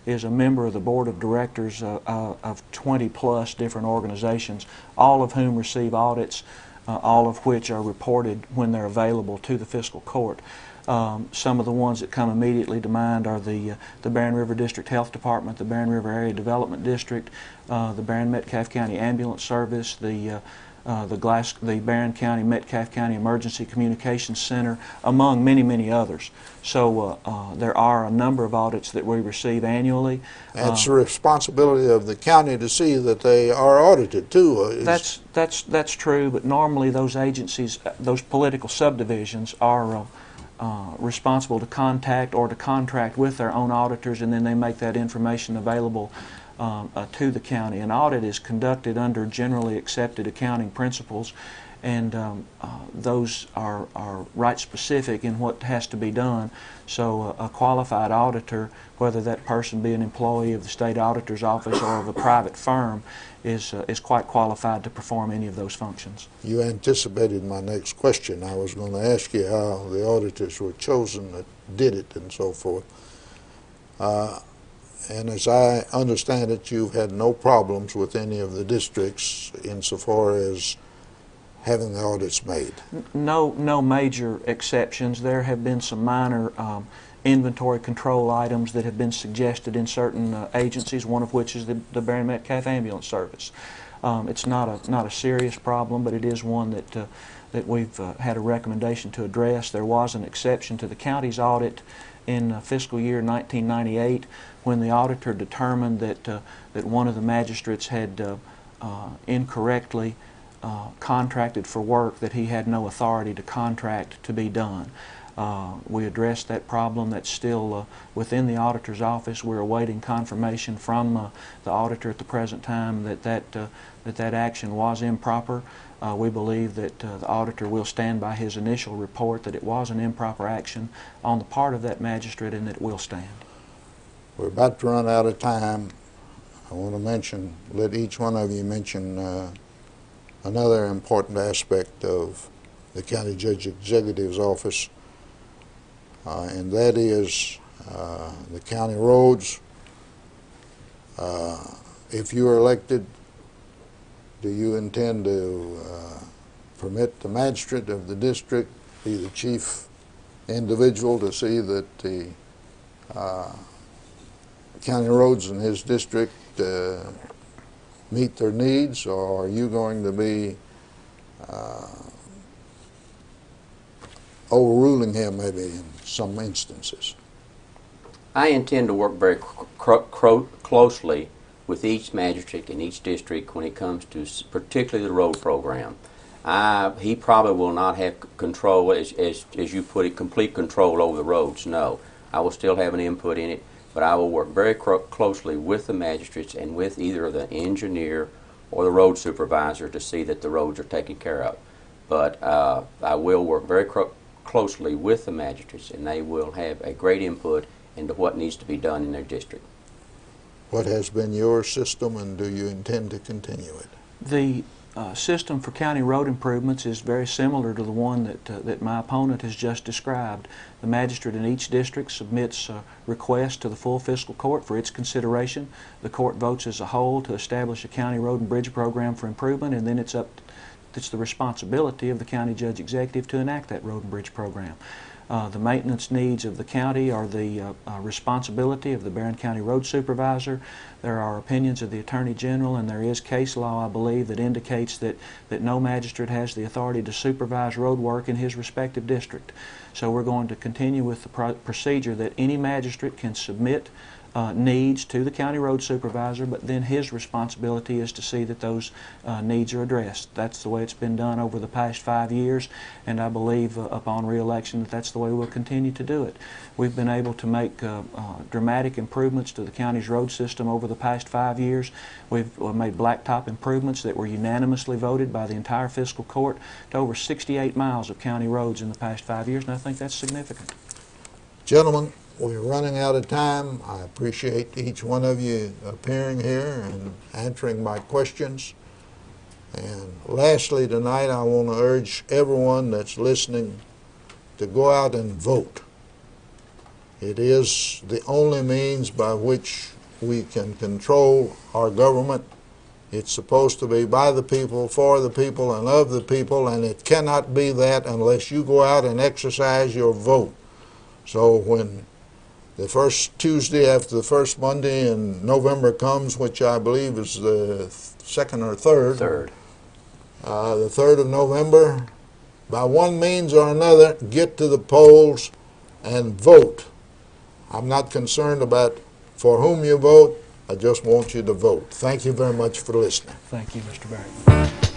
is a member of the board of directors of 20-plus different organizations, all of whom receive audits, all of which are reported when they're available to the fiscal court. Some of the ones that come immediately to mind are the Barren River District Health Department, the Barren River Area Development District, the Barren Metcalfe County Ambulance Service, the Barren County Metcalfe County Emergency Communications Center, among many, many others. So there are a number of audits that we receive annually. It's the responsibility of the county to see that they are audited too. That's true, but normally those agencies, those political subdivisions, are responsible to contact or to contract with their own auditors, and then they make that information available to the county. An audit is conducted under generally accepted accounting principles, and those are right specific in what has to be done. So a qualified auditor, whether that person be an employee of the state auditor's office or of a private firm, is quite qualified to perform any of those functions. You anticipated my next question. I was going to ask you how the auditors were chosen that did it and so forth. And as I understand it, you've had no problems with any of the districts insofar as having the audits made. No major exceptions. There have been some minor inventory control items that have been suggested in certain agencies, one of which is the Barren Metcalfe Ambulance Service. It's not a serious problem, but it is one that we've had a recommendation to address. There was an exception to the county's audit in fiscal year 1998 when the auditor determined that one of the magistrates had incorrectly contracted for work that he had no authority to contract to be done. We addressed that problem. That's still within the auditor's office. We're awaiting confirmation from the auditor at the present time that action was improper. We believe that the auditor will stand by his initial report that it was an improper action on the part of that magistrate and that it will stand. We're about to run out of time. I want to let each one of you mention another important aspect of the County Judge Executive's office, and that is the county roads. If you are elected, do you intend to permit the magistrate of the district, be the chief individual, to see that the county roads in his district meet their needs, or are you going to be overruling him maybe in some instances? I intend to work very closely with each magistrate in each district when it comes to particularly the road program. He probably will not have control, as you put it, complete control over the roads. No, I will still have an input in it, but I will work very closely with the magistrates and with either the engineer or the road supervisor to see that the roads are taken care of. But I will work very closely with the magistrates, and they will have a great input into what needs to be done in their district. What has been your system, and do you intend to continue it? The system for county road improvements is very similar to the one that my opponent has just described. The magistrate in each district submits requests to the full fiscal court for its consideration. The court votes as a whole to establish a county road and bridge program for improvement, and then it's the responsibility of the county judge executive to enact that road and bridge program. The maintenance needs of the county are the responsibility of the Barren County Road Supervisor. There are opinions of the Attorney General, and there is case law, I believe, that indicates that no magistrate has the authority to supervise road work in his respective district. So we're going to continue with the procedure that any magistrate can submit needs to the county road supervisor, but then his responsibility is to see that those needs are addressed. That's the way it's been done over the past 5 years, and I believe upon re-election that that's the way we'll continue to do it. We've been able to make dramatic improvements to the county's road system over the past 5 years. We've made blacktop improvements that were unanimously voted by the entire fiscal court to over 68 miles of county roads in the past 5 years, and I think that's significant. Gentlemen, we're running out of time. I appreciate each one of you appearing here and answering my questions. And lastly tonight, I want to urge everyone that's listening to go out and vote. It is the only means by which we can control our government. It's supposed to be by the people, for the people, and of the people, and it cannot be that unless you go out and exercise your vote. So when the first Tuesday after the first Monday in November comes, which I believe is the 2nd or 3rd, the 3rd of November, by one means or another, get to the polls and vote. I'm not concerned about for whom you vote. I just want you to vote. Thank you very much for listening. Thank you, Mr. Barrickman.